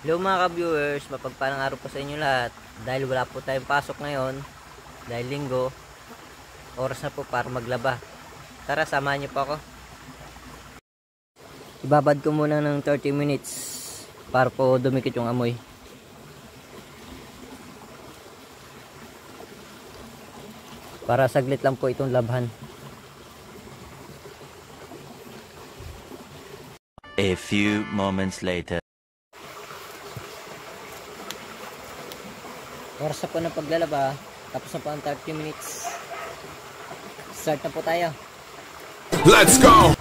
Hello mga ka-viewers, mapagpalang araw po sa inyo lahat. Dahil wala po tayong pasok ngayon, dahil linggo, oras na po para maglaba. Tara, samahan niyo po ako. Ibabad ko muna ng 30 minutes para po dumikit yung amoy. Para saglit lang po itong labhan. A few moments later. Oras na po ng paglalaba, tapos na po ang 30 minutes. Start na po tayo. Let's go!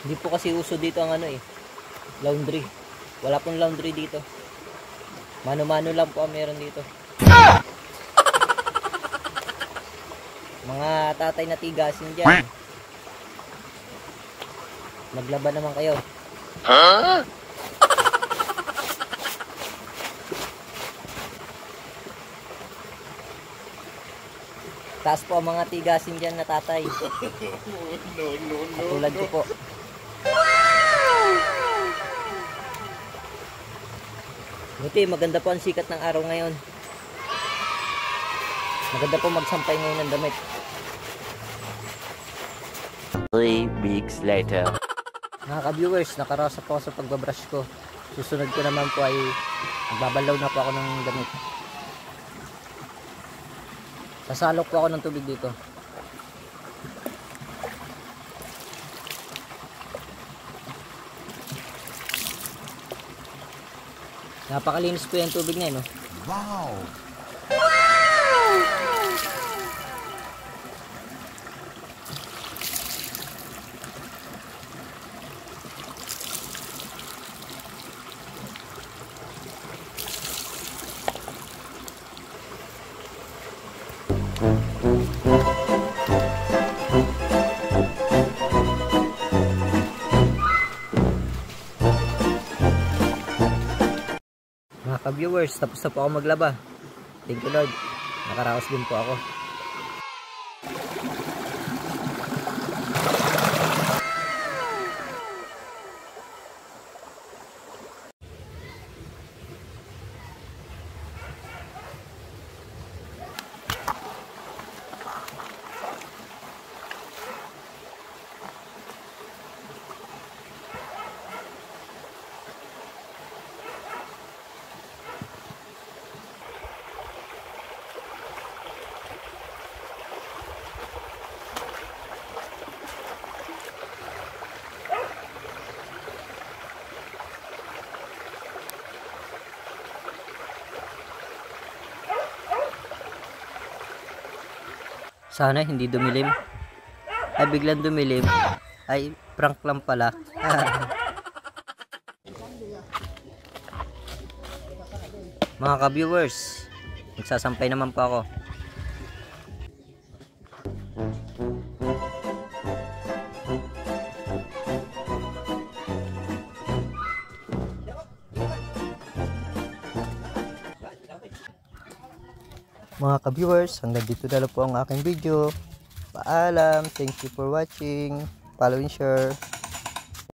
Hindi po kasi uso dito ang laundry. Wala pong laundry dito. Mano-mano lang po ang meron dito. Mga tatay na tigasin dyan, maglaba naman kayo. Taas po ang mga tigasin dyan na tatay. Katulad ko po. Buti maganda po ang sikat ng araw ngayon. Maganda po magsampay ngayon ng damit. 3 weeks later. Mga ka-viewers, nakarasa po ako sa pagbabrush ko. Susunod ko naman po ay magbabalaw na po ako ng damit. Sasalok po ako ng tubig dito. Napakalinis po yung tubig na yun, no? Wow! Mga ka-viewers, tapos na po ako maglaba. Thank you Lord, nakaraos din po ako. Sana hindi dumilim. Ay biglang dumilim. Ay prank lang pala. Mga ka-viewers, magsasampay naman po ako. Mga ka-viewers, hanggang dito na lang po ang aking video. Paalam, thank you for watching. Follow and share.